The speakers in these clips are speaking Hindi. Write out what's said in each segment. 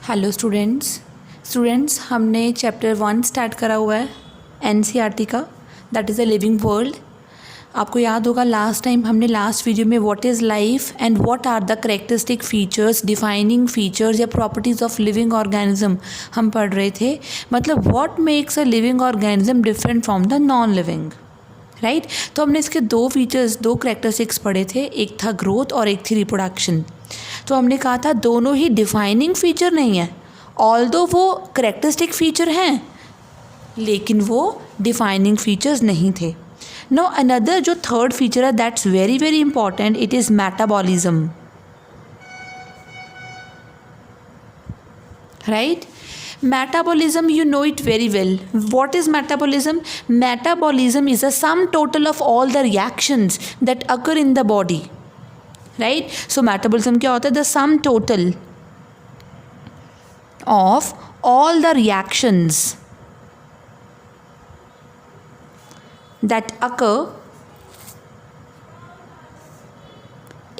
हेलो स्टूडेंट्स हमने चैप्टर 1 स्टार्ट करा हुआ है एनसीईआरटी का, that is a living world. आपको याद होगा लास्ट टाइम हमने लास्ट वीडियो में what is life and what are the characteristic features, defining features या प्रॉपर्टीज़ ऑफ लिविंग ऑर्गेनिज्म हम पढ़ रहे थे। मतलब what makes a living organism different from the non living, right. तो हमने इसके दो कैरेक्टरिस्टिक्स पढ़े थे, एक था ग्रोथ और एक थी रिप्रोडक्शन। तो हमने कहा था दोनों ही डिफाइनिंग फीचर नहीं है, ऑल्दो वो कैरेक्टरिस्टिक फीचर हैं लेकिन वो डिफाइनिंग फीचर्स नहीं थे। नो अनदर जो थर्ड फीचर है that's very very important, it is metabolism, right. Metabolism, you know it very well. What is metabolism? Metabolism is a sum total of all the reactions that occur in the body, right? So metabolism क्या होता है? The sum total of all the reactions that occur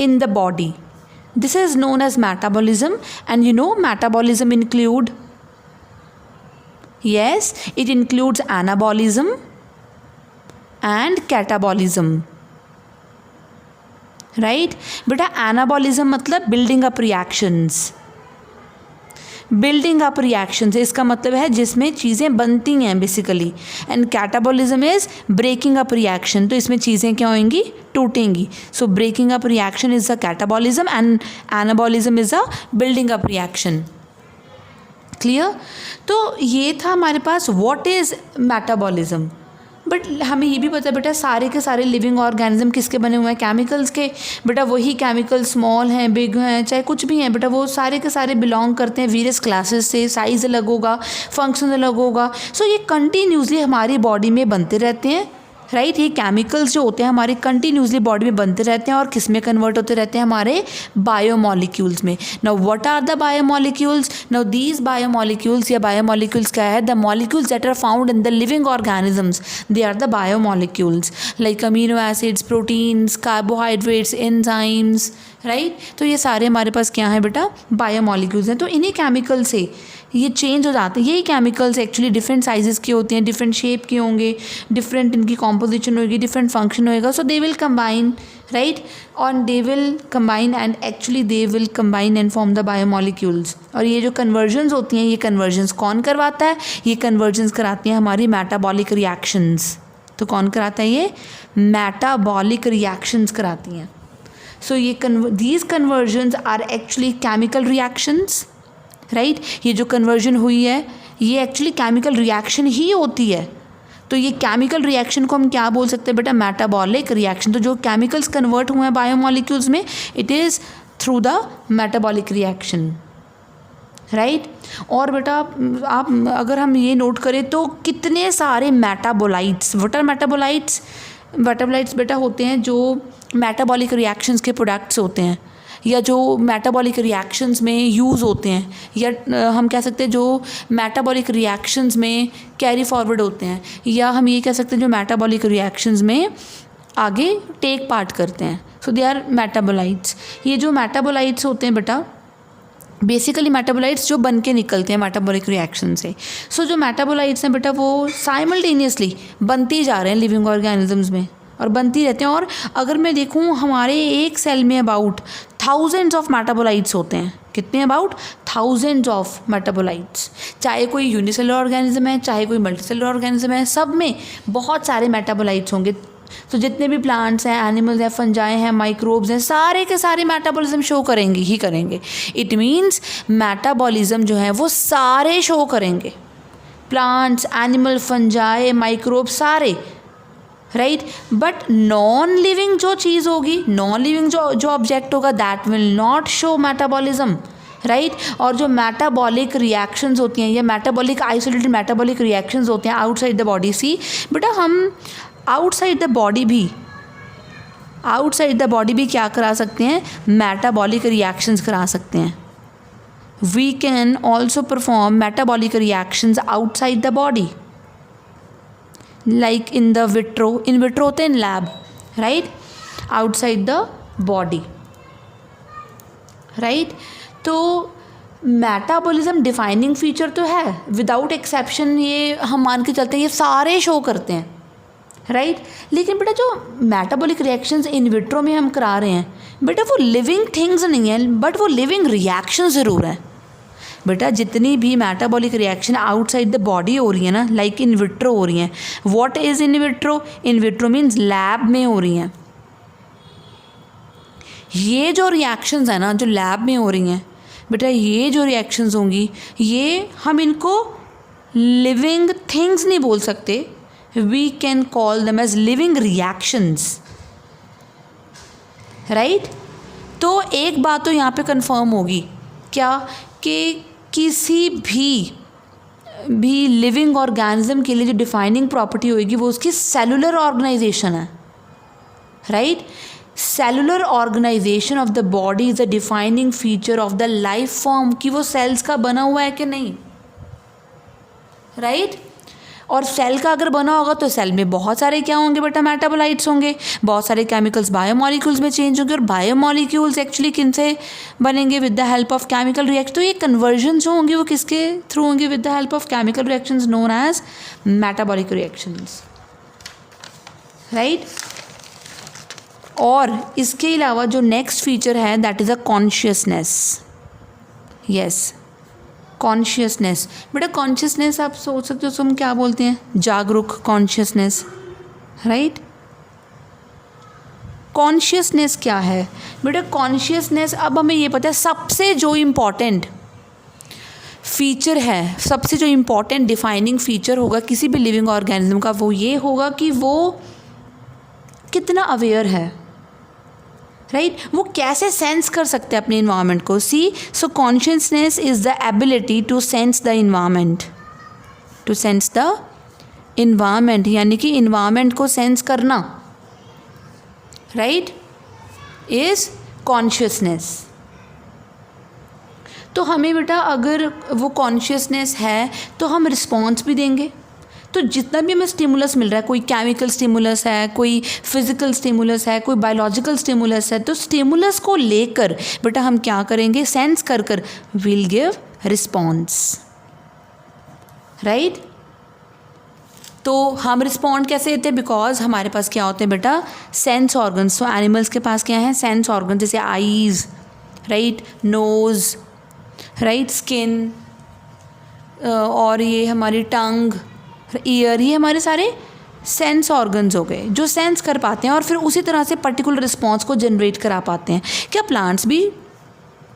in the body. This is known as metabolism, and you know metabolism include, yes, it includes anabolism and catabolism, right? बेटा anabolism मतलब building up reactions, building up reactions इसका मतलब है जिसमें चीज़ें बनती हैं basically, and catabolism is breaking up reaction, तो इसमें चीज़ें क्या होंगी? टूटेंगी। So breaking up reaction is a catabolism and anabolism is a building up reaction. Clear? तो ये था हमारे पास व्हाट इज़ मेटाबॉलिज्म। बट हमें ये भी पता है बेटा सारे के सारे लिविंग ऑर्गेनिज्म किसके बने हुए हैं? केमिकल्स के। बेटा वही केमिकल स्मॉल हैं, बिग हैं, चाहे कुछ भी हैं, बेटा वो सारे के सारे बिलोंग करते हैं वेरियस क्लासेस से। साइज़ अलग होगा, फंक्शन अलग होगा। सो ये कंटिन्यूसली हमारी बॉडी में बनते रहते हैं, राइट। ये केमिकल्स जो होते हैं हमारे कंटिन्यूसली बॉडी में बनते रहते हैं और किस में कन्वर्ट होते रहते हैं? हमारे बायोमॉलिक्यूल्स में। Now what are the biomolecules? Now these biomolecules या बायोमॉलिक्यूल्स क्या है? The molecules that are found in the living organisms, they are the biomolecules, like amino acids, proteins, carbohydrates, enzymes, right. तो ये सारे हमारे पास क्या है बेटा? बायोमॉलिक्यूल्स हैं। तो इन्हीं केमिकल से ये चेंज हो जाते हैं। यही केमिकल्स एक्चुअली डिफरेंट साइजेस के होते हैं, डिफरेंट शेप के होंगे, डिफरेंट इनकी कॉम्पोजिशन होगी, डिफरेंट फंक्शन होएगा। सो दे विल कंबाइन, राइट, और they will combine and actually they will combine and form the biomolecules. और ये जो कन्वर्जन्स होती हैं, ये कन्वर्जन्स कौन करवाता है? ये कन्वर्जन्स कराती हैं हमारी मेटाबॉलिक रिएक्शंस। तो कौन कराता है? ये मेटाबॉलिक रिएक्शंस कराती हैं। सो ये these conversions are actually chemical reactions, right. ये जो कन्वर्जन हुई है ये एक्चुअली केमिकल रिएक्शन ही होती है। तो ये केमिकल रिएक्शन को हम क्या बोल सकते हैं बेटा? Metabolic reaction. तो जो केमिकल्स कन्वर्ट हुए हैं बायोमॉलिक्यूल्स में, it is through the metabolic reaction, right. और बेटा आप अगर हम ये नोट करें तो कितने सारे metabolites, what are metabolites? Metabolites बेटा होते हैं जो मेटाबॉलिक रिएक्शंस के प्रोडक्ट्स होते हैं, या जो मेटाबॉलिक रिएक्शंस में यूज़ होते हैं, या हम कह सकते हैं जो मेटाबॉलिक रिएक्शंस में कैरी फॉरवर्ड होते हैं, या हम ये कह सकते हैं जो मेटाबॉलिक रिएक्शंस में आगे टेक पार्ट करते हैं। So they are metabolites. ये जो मेटाबोलाइट्स होते हैं बेटा बेसिकली मेटाबोलाइट्स जो बन के निकलते हैं मेटाबॉलिक रिएक्शन से। सो जो मेटाबोलाइट्स हैं बेटा वो साइमल्टेनियसली बनती जा रहे हैं लिविंग ऑर्गेनिजम्स में और बनती रहते हैं। और अगर मैं देखूं हमारे एक सेल में अबाउट थाउजेंड्स ऑफ मेटाबोलाइट्स होते हैं। कितने? About thousands of metabolites. चाहे कोई यूनिसेलुलर ऑर्गेनिज्म है, चाहे कोई मल्टीसेलुलर ऑर्गेनिज्म है, सब में बहुत सारे मेटाबोलाइट्स होंगे। तो जितने भी प्लांट्स हैं, एनिमल्स हैं, फंजाई हैं, माइक्रोब्स हैं, सारे के सारे मेटाबॉलिज्म शो करेंगे ही करेंगे। इट मीन्स मेटाबॉलिज्म जो है वो सारे शो करेंगे, प्लांट्स, एनिमल, फंजाई, माइक्रोब, सारे, राइट। बट नॉन लिविंग जो चीज़ होगी, नॉन लिविंग जो ऑब्जेक्ट होगा, that will not show metabolism, right. और जो मेटाबॉलिक रिएक्शंस होती हैं या मेटाबॉलिक आइसोलेटेड मेटाबॉलिक रिएक्शंस होते हैं आउटसाइड द बॉडी। सी बेटा हम आउटसाइड द बॉडी भी क्या करा सकते हैं? मेटाबॉलिक रिएक्शंस करा सकते हैं। We can also perform metabolic reactions outside the body, like in the vitro, in vitro होते हैं in lab, right, outside the body, right। तो मेटाबॉलिज्म डिफाइनिंग फीचर तो है, विदाउट एक्सेप्शन ये हम मान के चलते हैं, ये सारे शो करते हैं, राइट। लेकिन बेटा जो मेटाबॉलिक रिएक्शंस इन विट्रो में हम करा रहे हैं बेटा, वो लिविंग थिंग्स नहीं है, बट वो लिविंग रिएक्शन ज़रूर है। बेटा जितनी भी metabolic reaction outside the body हो रही है ना, लाइक इन विट्रो हो रही हैं। What is in vitro? In vitro means lab में हो रही हैं। ये जो रिएक्शंस है ना, जो लैब में हो रही हैं बेटा, ये जो रिएक्शंस होंगी, ये हम इनको लिविंग थिंग्स नहीं बोल सकते, we can call them as living reactions, right. तो एक बात तो यहाँ पे कंफर्म होगी, क्या? कि किसी भी लिविंग ऑर्गेनिज्म के लिए जो डिफाइनिंग प्रॉपर्टी होगी वो उसकी सेलुलर ऑर्गेनाइजेशन है, right. Cellular organisation of the body is a defining feature of the life form, कि वो सेल्स का बना हुआ है कि नहीं, राइट। और सेल का अगर बना होगा तो सेल में बहुत सारे क्या होंगे बेटा? मेटाबोलाइट्स होंगे, बहुत सारे केमिकल्स बायोमॉलिक्यूल्स में चेंज होंगे, और बायोमॉलिक्यूल्स एक्चुअली किन से बनेंगे? With the help of chemical reaction. तो ये कन्वर्जन जो होंगे वो किसके थ्रू होंगे? With the help of chemical reactions known as metabolic reactions, right. और इसके अलावा जो नेक्स्ट फीचर है that is a consciousness. Yes, consciousness. बेटा कॉन्शियसनेस आप सोच सकते हो तो हम क्या बोलते हैं? जागरूक, कॉन्शियसनेस, राइट। कॉन्शियसनेस क्या है बेटा? कॉन्शियसनेस, अब हमें ये पता है सबसे जो इम्पॉर्टेंट फीचर है, सबसे जो इम्पॉर्टेंट डिफाइनिंग फीचर होगा किसी भी लिविंग ऑर्गेनिज्म का, वो ये होगा कि वो कितना अवेयर है, राइट। वो कैसे सेंस कर सकते हैं अपने इन्वायरमेंट को। See, so consciousness is the ability to sense the environment, to sense the environment, यानी कि इन्वायरमेंट को सेंस करना, राइट, इज़ कॉन्शियसनेस। तो हमें बेटा अगर वो कॉन्शियसनेस है तो हम रिस्पॉन्स भी देंगे। तो जितना भी हमें स्टिमुलस मिल रहा है, कोई केमिकल स्टिमुलस है, कोई फिजिकल स्टिमुलस है, कोई बायोलॉजिकल स्टिमुलस है, तो स्टिमुलस को लेकर बेटा हम क्या करेंगे? सेंस कर विल गिव रिस्पॉन्स, राइट। तो हम रिस्पॉन्ड कैसे देते हैं? बिकॉज हमारे पास क्या होते हैं बेटा? Sense organs. तो एनिमल्स के पास क्या है? सेंस ऑर्गन, जैसे eyes, right, nose, right, skin, और ये हमारी टंग, ईयर, ये हमारे सारे सेंस ऑर्गन्स हो गए जो सेंस कर पाते हैं और फिर उसी तरह से पर्टिकुलर रिस्पॉन्स को जनरेट करा पाते हैं। क्या प्लांट्स भी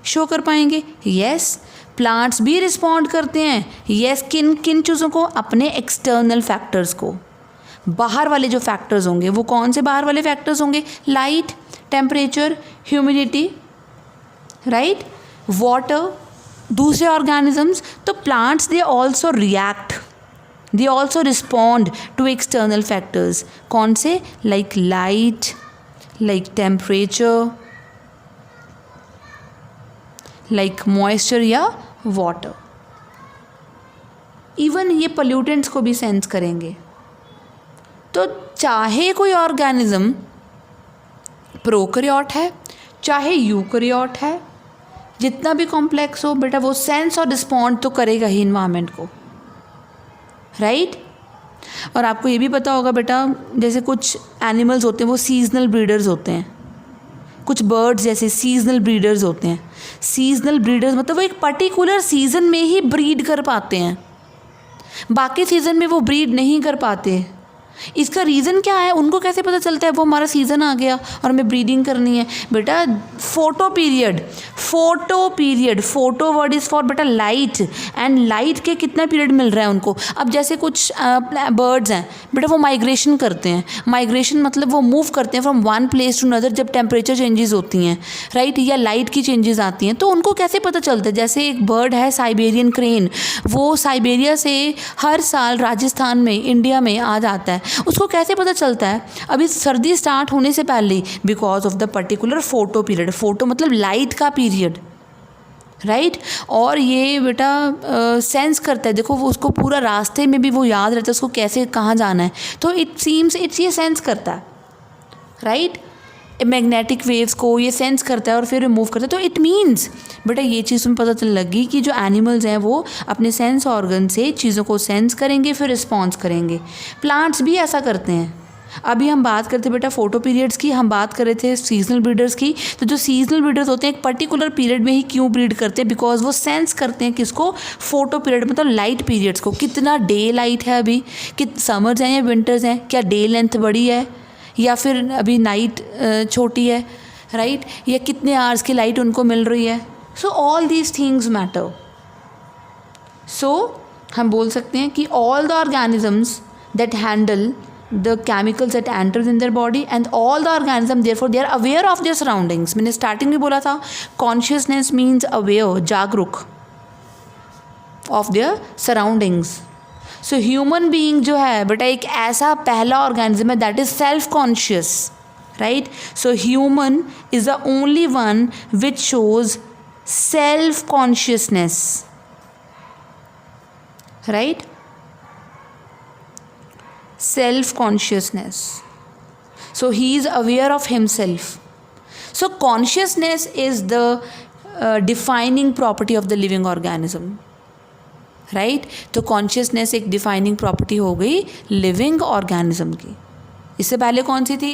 शो कर पाएंगे? यस, प्लांट्स भी रिस्पॉन्ड करते हैं। यस, किन किन चीज़ों को? अपने एक्सटर्नल फैक्टर्स को। बाहर वाले जो फैक्टर्स होंगे वो कौन से बाहर वाले फैक्टर्स होंगे? Light, temperature, humidity, right, water, दूसरे ऑर्गेनिजम्स। तो plants they also react, they also respond to external factors। कौन से? like light, like temperature, like moisture या water। इवन ये pollutants को भी सेंस करेंगे। तो चाहे कोई ऑर्गेनिज्म प्रोकैरियोट है चाहे यूकैरियोट है, जितना भी कॉम्प्लेक्स हो बेटा, वो सेंस और रिस्पॉन्ड तो करेगा ही इन्वायरमेंट को, राइट। और आपको ये भी पता होगा बेटा, जैसे कुछ एनिमल्स होते हैं वो सीजनल ब्रीडर्स होते हैं, कुछ बर्ड्स जैसे सीजनल ब्रीडर्स होते हैं। सीजनल ब्रीडर्स मतलब वो एक पर्टिकुलर सीज़न में ही ब्रीड कर पाते हैं, बाकी सीज़न में वो ब्रीड नहीं कर पाते। इसका रीज़न क्या है? उनको कैसे पता चलता है वो हमारा सीज़न आ गया और हमें ब्रीडिंग करनी है? बेटा photo period, photo word is for बेटा लाइट, एंड लाइट के कितना पीरियड मिल रहा है उनको। अब जैसे कुछ बर्ड्स हैं बेटा, वो माइग्रेशन करते हैं। माइग्रेशन मतलब वो मूव करते हैं from one place to another जब टेम्परेचर चेंजेस होती हैं, राइट, या लाइट की चेंजेस आती हैं। तो उनको कैसे पता चलता है? जैसे एक बर्ड है साइबेरियन क्रेन, वो साइबेरिया से हर साल राजस्थान में, इंडिया में आ जाता है। उसको कैसे पता चलता है? अभी सर्दी स्टार्ट होने से पहले, because of the particular photo period. Photo मतलब लाइट का पीरियड, राइट। और ये बेटा सेंस करता है। देखो वो उसको पूरा रास्ते में भी वो याद रहता है उसको कैसे कहाँ जाना है। तो इट सीम्स इट्स ये सेंस करता है, राइट। मैग्नेटिक वेव्स को ये सेंस करता है और फिर रिमूव करता है। तो इट मीन्स बेटा ये चीज़ तुम्हें पता चल लगी कि जो एनिमल्स हैं वो अपने सेंस ऑर्गन से चीज़ों को सेंस करेंगे फिर रिस्पॉन्स करेंगे। प्लांट्स भी ऐसा करते हैं। अभी हम बात करते बेटा फोटो पीरियड्स की, हम बात कर रहे थे सीजनल ब्रीडर्स की। तो जो सीजनल ब्रीडर्स होते हैं एक पर्टिकुलर पीरियड में ही क्यों ब्रीड करते हैं? बिकॉज वो सेंस करते हैं किसको? फोटो पीरियड, मतलब लाइट पीरियड्स को। कितना डे लाइट है अभी, कि समर्स हैं या विंटर्स हैं, क्या डे लेंथ बड़ी है या फिर अभी नाइट छोटी है, राइट, या कितने आवर्स की लाइट उनको मिल रही है। So all these things matter. So हम बोल सकते हैं कि all the organisms that handle the chemicals that enters in their body and all the organism therefore they are aware of their surroundings। मैंने स्टार्टिंग में बोला था consciousness means aware, जागरूक of their surroundings। so human being जो है बेटा एक ऐसा पहला organism है that is self conscious, right। so human is the only one which shows self consciousness, right, self consciousness। so he is aware of himself। so consciousness is the defining property of the living organism, right। तो consciousness एक defining property हो गई living organism की। इससे पहले कौन सी थी?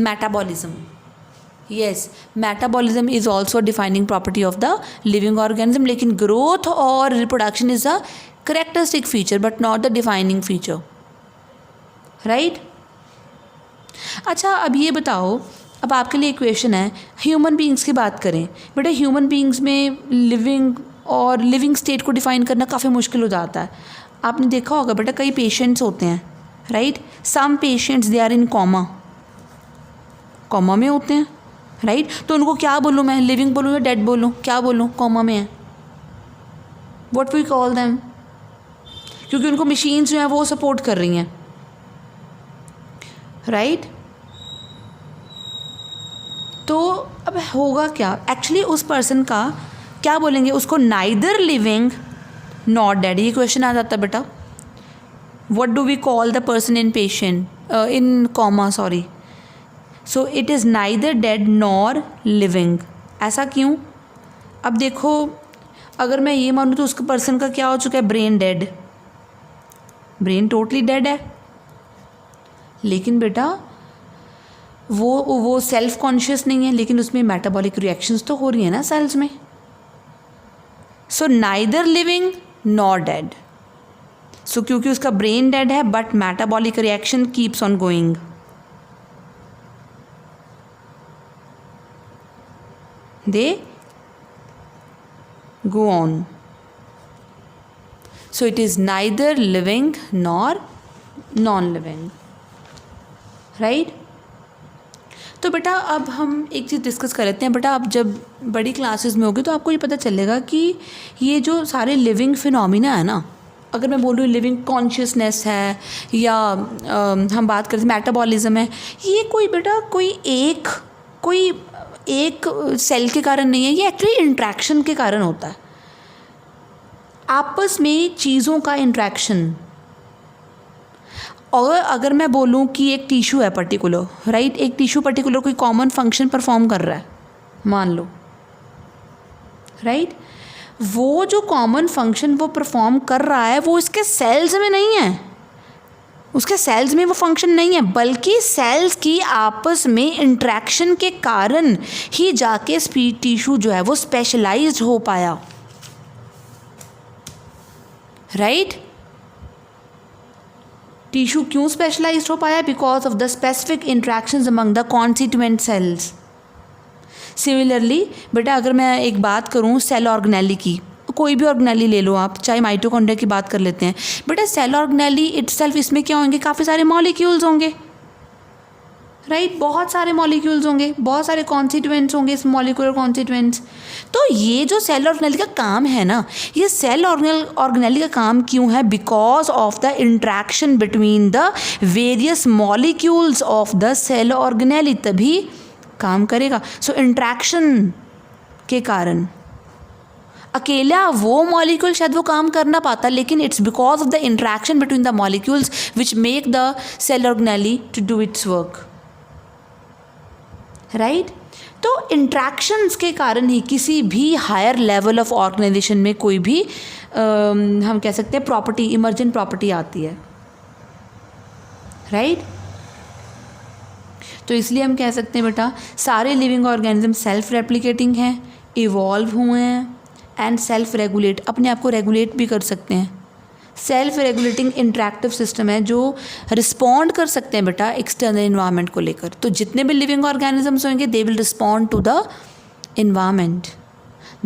metabolism। yes, metabolism is also a defining property of the living organism, लेकिन growth और reproduction is a characteristic feature but not the defining feature, right. अच्छा अब ये बताओ, अब आपके लिए क्वेश्चन है, ह्यूमन बीइंग्स की बात करें बेटा, ह्यूमन बीइंग्स में लिविंग और लिविंग स्टेट को डिफाइन करना काफ़ी मुश्किल हो जाता है। आपने देखा होगा बेटा कई पेशेंट्स होते हैं, right, some patients they are in coma में होते हैं, राइट। तो उनको क्या बोलूँ मैं, लिविंग बोलूँ या डेड बोलूँ, क्या बोलूँ? कॉमा में है। व्हाट वी कॉल देम, क्योंकि उनको मशीन्स जो हैं वो सपोर्ट कर रही हैं, राइट। तो अब होगा क्या एक्चुअली उस पर्सन का, क्या बोलेंगे उसको? Neither living not dead. ये क्वेश्चन आ जाता है बेटा, what do we call the person in patient in coma, sorry. So it is neither dead nor living. ऐसा क्यों? अब देखो अगर मैं ये मानूँ तो उस पर्सन का क्या हो चुका है? Brain dead, brain totally dead है। लेकिन बेटा वो सेल्फ कॉन्शियस नहीं है, लेकिन उसमें मेटाबॉलिक रिएक्शंस तो हो रही है ना सेल्स में। So neither living nor dead. So क्योंकि उसका ब्रेन डेड है but metabolic reaction keeps on going. They go on। so it is neither living nor non-living, right। तो बेटा अब हम एक चीज़ डिस्कस कर लेते हैं बेटा। अब जब बड़ी क्लासेस में होगी तो आपको ये पता चलेगा कि ये जो सारे लिविंग फिनोमिना है ना, अगर मैं बोल रही हूँ लिविंग कॉन्शियसनेस है या हम बात करते हैं मेटाबॉलिज्म है, ये कोई बेटा कोई एक सेल के कारण नहीं है, ये एक्चुअली इंट्रैक्शन के कारण होता है, आपस में चीज़ों का इंट्रैक्शन। और अगर मैं बोलूँ कि एक टिश्यू है पर्टिकुलर, राइट, एक टिश्यू पर्टिकुलर कोई कॉमन फंक्शन परफॉर्म कर रहा है मान लो, राइट, वो जो कॉमन फंक्शन वो परफॉर्म कर रहा है वो इसके सेल्स में नहीं है, उसके सेल्स में वो फंक्शन नहीं है, बल्कि सेल्स की आपस में इंट्रैक्शन के कारण ही जाके टिश्यू जो है वो स्पेशलाइज्ड हो पाया, राइट। टिश्यू क्यों स्पेशलाइज्ड हो पाया? Because of the specific interactions among the constituent cells. Similarly बेटा अगर मैं एक बात करूँ सेल ऑर्गेनेली की, कोई भी ऑर्गेनेली ले लो आप, चाहे माइटोकॉन्ड्रिया की बात कर लेते हैं बेटा, सेल ऑर्गेनेली इटसेल्फ, इसमें क्या होंगे? काफ़ी सारे मॉलिक्यूल्स होंगे, राइट, बहुत सारे मॉलिक्यूल्स होंगे, बहुत सारे कॉन्स्टिट्यूएंट्स होंगे, इस मॉलिक्यूलर कॉन्स्टिट्यूएंट्स। तो ये जो सेल ऑर्गेनेली का काम है ना, ये सेल ऑर्गेनेली का काम क्यों है? Because of the interaction between the various molecules of the cell organelle तभी काम करेगा। सो इंट्रैक्शन के कारण अकेला वो मॉलिक्यूल शायद वो काम कर ना पाता, लेकिन it's because of the interaction between the molecules which make the cell organelle to do its work, right. तो इंट्रैक्शंस के कारण ही किसी भी हायर लेवल ऑफ ऑर्गेनाइजेशन में कोई भी हम कह सकते हैं प्रॉपर्टी, इमर्जेंट प्रॉपर्टी आती है, राइट। तो इसलिए हम कह सकते हैं बेटा सारे लिविंग ऑर्गेनिज्म सेल्फ रेप्लिकेटिंग हैं, इवॉल्व हुए हैं एंड सेल्फ रेगुलेट, अपने आप को रेगुलेट भी कर सकते हैं। सेल्फ रेगुलेटिंग इंटरैक्टिव सिस्टम है जो रिस्पॉन्ड कर सकते हैं बेटा एक्सटर्नल इन्वायरमेंट को लेकर। तो जितने भी लिविंग ऑर्गेनिजम्स होंगे they will respond to the environment,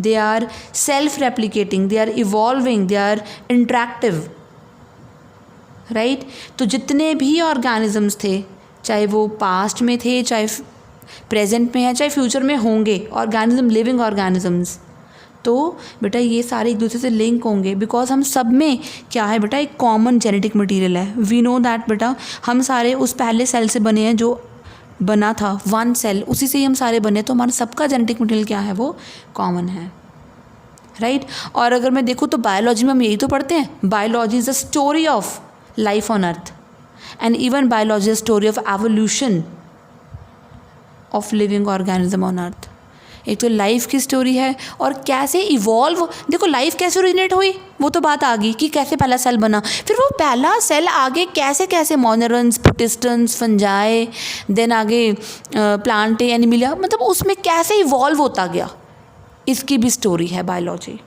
they are self replicating, they are evolving, they are interactive, right. तो जितने भी ऑर्गेनिजम्स थे, चाहे वो पास्ट में थे, चाहे प्रेजेंट में है, चाहे फ्यूचर में होंगे ऑर्गेनिज्म, लिविंग ऑर्गेनिजम्स, तो बेटा ये सारे एक दूसरे से लिंक होंगे बिकॉज हम सब में क्या है बेटा एक कॉमन जेनेटिक मटेरियल है। वी नो दैट बेटा हम सारे उस पहले सेल से बने हैं जो बना था, वन सेल, उसी से ही हम सारे बने, तो हमारा सबका जेनेटिक मटेरियल क्या है वो कॉमन है, राइट। और अगर मैं देखूँ तो बायोलॉजी में हम यही तो पढ़ते हैं, biology is the story of life on earth and even biology is story of evolution of living organism on earth. एक तो लाइफ की स्टोरी है और कैसे इवॉल्व, देखो लाइफ कैसे ओरिजिनेट हुई वो तो बात आ गई कि कैसे पहला सेल बना, फिर वो पहला सेल आगे कैसे कैसे मोनरन्स, प्रोटिस्टेंट्स, फंजाई, देन आगे प्लांट एनिमिलिया, मतलब उसमें कैसे इवॉल्व होता गया, इसकी भी स्टोरी है बायोलॉजी,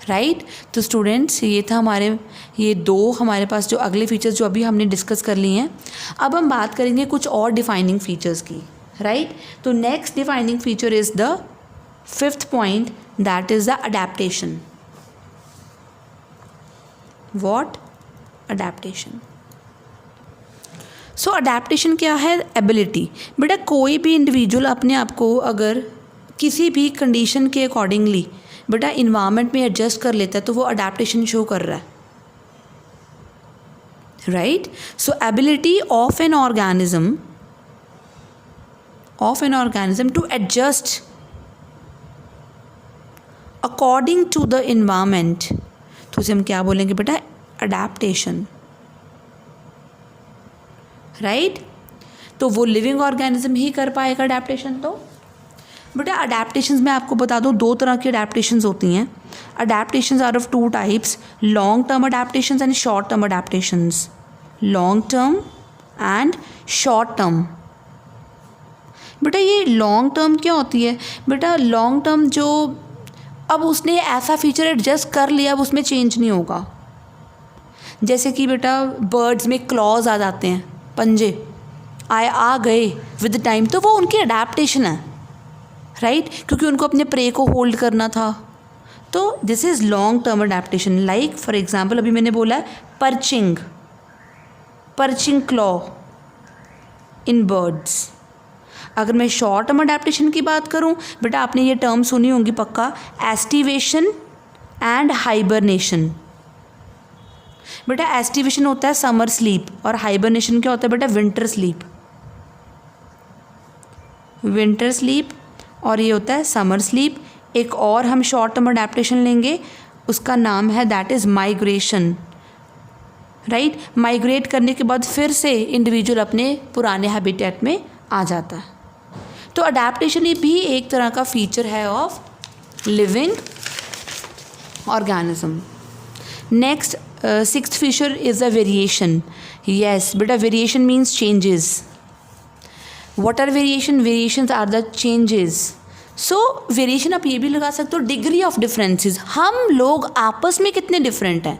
राइट। तो स्टूडेंट्स ये था हमारे ये दो हमारे पास जो अगले फीचर्स जो अभी हमने डिस्कस कर लिए हैं। अब हम बात करेंगे कुछ और डिफाइनिंग फीचर्स की, राइट। तो next defining feature is the fifth point, that is the adaptation. What? Adaptation. So adaptation क्या है? एबिलिटी। बेटा कोई भी इंडिविजुअल अपने आप को अगर किसी भी कंडीशन के अकॉर्डिंगली बेटा इन्वायरमेंट में एडजस्ट कर लेता है तो वो अडेप्टेशन शो कर रहा है, right. So ability of an organism to adjust according to the environment, तो उसे हम क्या बोलेंगे बेटा? Adaptation, right. तो वो लिविंग ऑर्गेनिज्म ही कर पाएगा अडेप्टेशन। तो बेटा अडेप्टेशंस में आपको बता दूँ दो तरह की अडेप्टेशंस होती हैं। Adaptations are of two types, long term adaptations and short term adaptations. Long term and short term. बेटा ये लॉन्ग टर्म क्या होती है? बेटा लॉन्ग टर्म जो अब उसने ऐसा फीचर एडजस्ट कर लिया अब उसमें चेंज नहीं होगा। जैसे कि बेटा बर्ड्स में क्लॉज आ जाते हैं, पंजे आ गए विद टाइम, तो वो उनकी अडेप्टेशन है, राइट, क्योंकि उनको अपने प्रे को होल्ड करना था। तो this is long term adaptation. Like for example अभी मैंने बोला है पर्चिंग क्लॉ इन बर्ड्स। अगर मैं शॉर्ट टर्म अडेप्टेशन की बात करूं, बेटा आपने ये टर्म सुनी होंगी पक्का, एस्टिवेशन एंड हाइबरनेशन। बेटा एस्टिवेशन होता है समर स्लीप और हाइबरनेशन क्या होता है बेटा? विंटर स्लीप और ये होता है समर स्लीप। एक और हम शॉर्ट टर्म अडेप्टेशन लेंगे, उसका नाम है that is migration, right. Migrate करने के बाद फिर से इंडिविजुअल अपने पुराने हैबिटेट में आ जाता है। तो अडेप्टेशन ये भी एक तरह का फीचर है of living organism. Next sixth feature is a variation. Yes बेटा variation means changes. What are variation? Variations are the changes. So variation आप ये भी लगा सकते हो डिग्री ऑफ डिफरेंसेस, हम लोग आपस में कितने डिफरेंट हैं।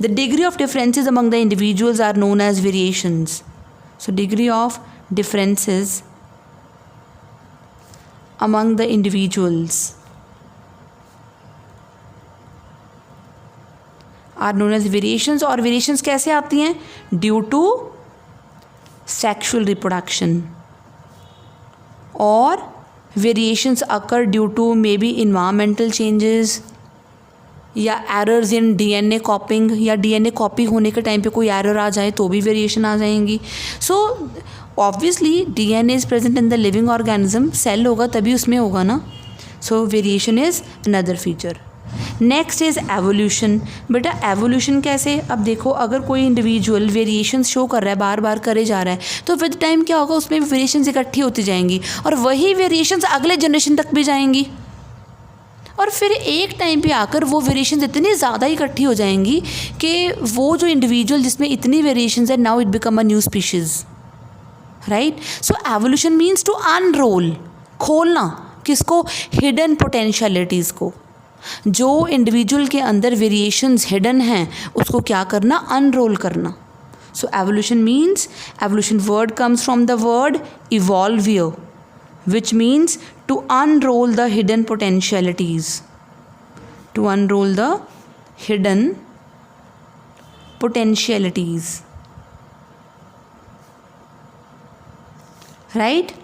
The degree of differences among the individuals are known as variations. So degree of differences among the individuals are known as variations। और variations कैसे आती हैं? ड्यू टू sexual reproduction और variations occur due to maybe environmental changes या errors in DNA copying, या DNA कॉपी होने के टाइम पे कोई error आ जाए तो भी वेरिएशन आ जाएंगी। So obviously DNA is present in the living organism, cell होगा तभी उसमें होगा ना। So variation is another feature. Next is evolution. बेटा एवोल्यूशन कैसे, अब देखो अगर कोई इंडिविजुअल वेरिएशंस शो कर रहा है, बार बार करे जा रहा है, तो विद टाइम क्या होगा, उसमें वेरिएशंस इकट्ठी होती जाएंगी और वही वेरिएशंस अगले जनरेशन तक भी जाएंगी और फिर एक टाइम पे आकर वो वेरिएशंस इतनी ज़्यादा इकट्ठी हो जाएंगी कि वो जो इंडिविजुअल जिसमें इतनी वेरिएशंस है, now it become a new species, right. So evolution means to unroll, खोलना, किसको, हिडन पोटेंशियलिटीज़ को, जो इंडिविजुअल के अंदर वेरिएशंस हिडन हैं उसको क्या करना, अनरोल करना। So evolution means, evolution word comes from the word इवॉल्वियर which means to unroll the hidden potentialities, to unroll the hidden potentialities, right.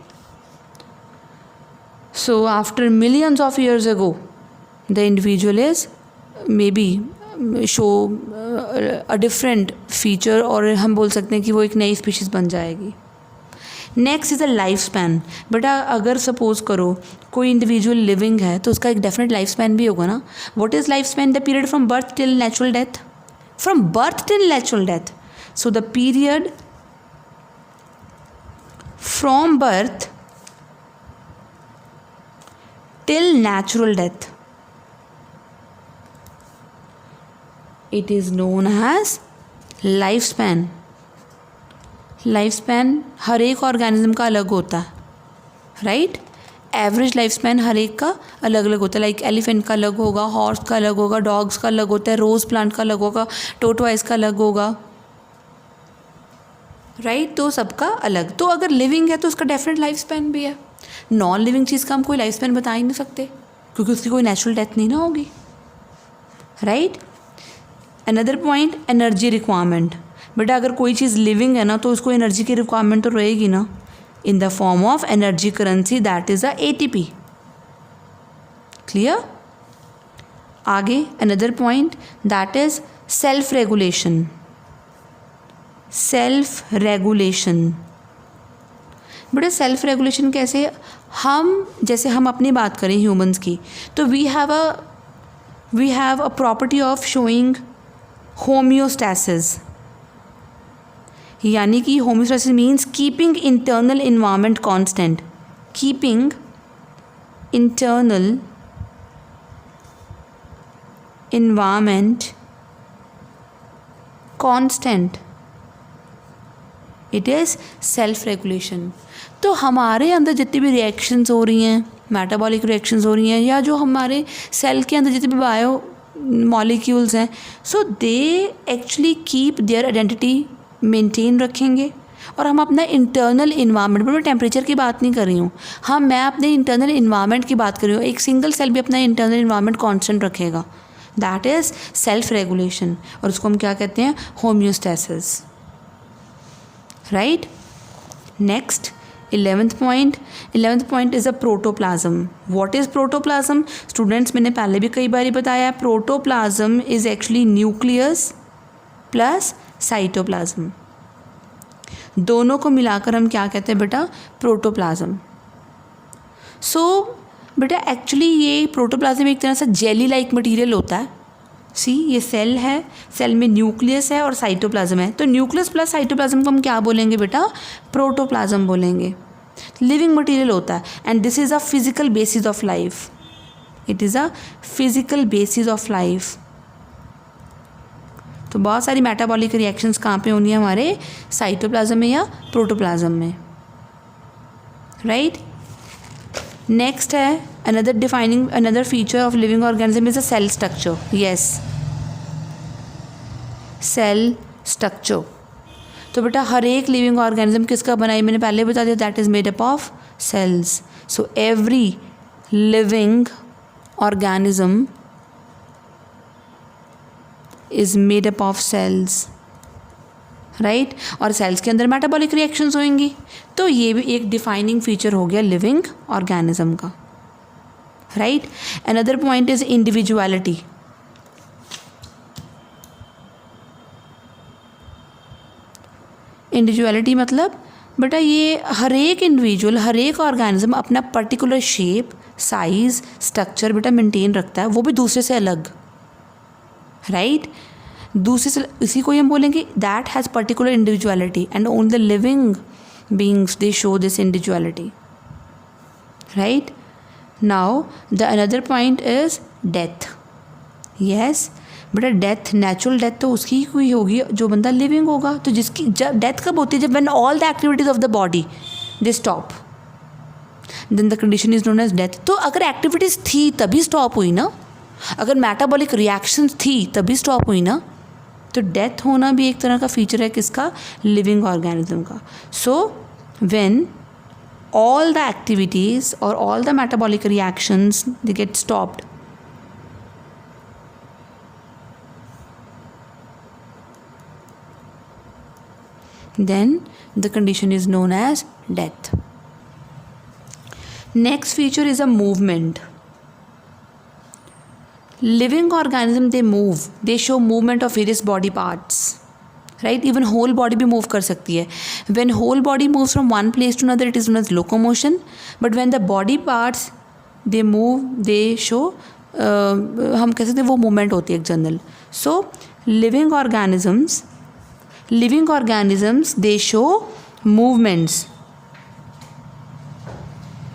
So after millions of years ago the individual is maybe show a different feature और हम बोल सकते हैं कि वो एक नई स्पीशीज़ बन जाएगी। Next is a life span. बेटा अगर सपोज करो कोई इंडिविजुअल लिविंग है तो उसका एक डेफिनेट लाइफ स्पैन भी होगा ना। What is life span? The period from birth till natural death, from birth till natural death. So the period from birth till natural death, it is known as life span. Life span हर एक ऑर्गेनिज्म का अलग होता है, राइट। एवरेज लाइफ स्पैन हर एक का अलग अलग होता है। लाइक एलिफेंट का अलग होगा, हॉर्स का अलग होगा, डॉग्स का अलग होता है, रोज़ प्लांट का अलग होगा, टोटवाइज का अलग होगा, राइट। तो सबका अलग। तो अगर लिविंग है तो उसका डेफिनेट लाइफ स्पैन भी है। नॉन लिविंग चीज़ का हम कोई लाइफ स्पैन बता ही नहीं सकते क्योंकि उसकी कोई नेचुरल डेथ नहीं ना होगी, right. Another point, energy requirement. बेटा अगर कोई चीज़ लिविंग है ना तो उसको एनर्जी की रिक्वायरमेंट तो रहेगी ना, in the form of energy currency, that is the ATP। Clear? आगे another point, that is self regulation. Self regulation, बेटा सेल्फ रेगुलेशन कैसे, हम जैसे हम अपनी बात करें ह्यूमंस की तो we have a property of showing homeostasis, यानी कि homeostasis means keeping internal environment constant, keeping internal environment constant, it is self regulation. तो हमारे अंदर जितनी भी रिएक्शंस हो रही हैं, मेटाबॉलिक रिएक्शंस हो रही हैं, या जो हमारे सेल के अंदर जितने भी बायो मॉलिक्यूल्स हैं, so they actually keep their identity maintain रखेंगे। और हम अपना इंटरनल इन्वायरमेंट, मैं टेम्परेचर की बात नहीं कर रही हूँ, मैं अपने इंटरनल इन्वायरमेंट की बात कर रही हूँ। एक सिंगल सेल भी अपना इंटरनल इन्वायरमेंट कांस्टेंट रखेगा, दैट इज़ सेल्फ रेगुलेशन, और उसको हम क्या कहते हैं, homeostasis, right. Next 11th point is a protoplasm. What is protoplasm? Students, मैंने पहले भी कई बार बताया, protoplasm is actually nucleus plus cytoplasm, दोनों को मिलाकर हम क्या कहते हैं बेटा, प्रोटोप्लाज्म। सो बेटा एक्चुअली ये प्रोटोप्लाज्म एक तरह से जेली लाइक मटेरियल होता है। सी, ये सेल है, सेल में न्यूक्लियस है और साइटोप्लाज्म है, तो न्यूक्लियस प्लस साइटोप्लाज्म को हम क्या बोलेंगे बेटा, प्रोटोप्लाज्म बोलेंगे। लिविंग मटेरियल होता है and this is a physical basis of life, it is a physical basis of life. तो बहुत सारी मेटाबॉलिक रिएक्शंस कहाँ पे होनी है, हमारे साइटोप्लाज्म में या प्रोटोप्लाज्म में, राइट। नेक्स्ट है another feature of living organism is a cell structure. Yes, cell structure. तो बेटा हर एक लिविंग ऑर्गेनिज्म किसका बना है, मैंने पहले बता दिया, that is made up of cells. So every living organism is made up of cells, right. और सेल्स के अंदर मेटाबॉलिक रिएक्शंस होंगी, तो ये भी एक डिफाइनिंग फीचर हो गया लिविंग ऑर्गेनिज्म का, right. Another point is individuality. Individuality मतलब बेटा ये हर एक इंडिविजुअल, हर एक ऑर्गेनिज्म अपना पर्टिकुलर शेप, साइज, स्ट्रक्चर बेटा मेंटेन रखता है, वो भी दूसरे से अलग, राइट। दूसरे से इसी को हम बोलेंगे that has particular individuality and only the living beings they show this individuality, right? Now the another point is death. yes, बेटा डेथ, नेचुरल डेथ तो उसकी हुई होगी जो बंदा लिविंग होगा। तो जिसकी जब डेथ कब होती है, जब when all the activities of the body they stop, then the condition is known as death. तो अगर एक्टिविटीज़ थी तभी स्टॉप हुई ना, अगर मेटाबॉलिक रिएक्शंस थी तभी स्टॉप हुई ना। तो डेथ होना भी एक तरह का फीचर है किसका, लिविंग ऑर्गेनिज्म का। So when all the activities or all the metabolic reactions they get stopped, then the condition is known as death. Next feature is a movement. Living organism they move, they show movement of various body parts, right? Even whole body भी move कर सकती है। When whole body moves from one place to another, it is known as locomotion. But when the body parts they move, they show हम कह सकते हैं वो movement होती है एक general. So living organisms they show movements.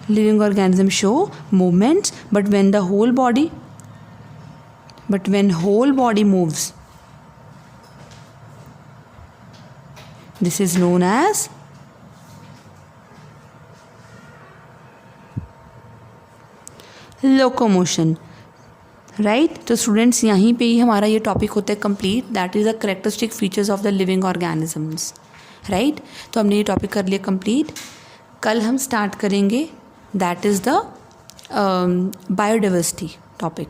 Living organisms show movements, but when whole body moves, this is known as locomotion, right? तो स्टूडेंट्स यहीं पे ही हमारा ये टॉपिक होता है complete, that is the characteristic features of the living organisms, right? तो हमने ये टॉपिक कर लिया कंप्लीट। कल हम स्टार्ट करेंगे that is the biodiversity topic.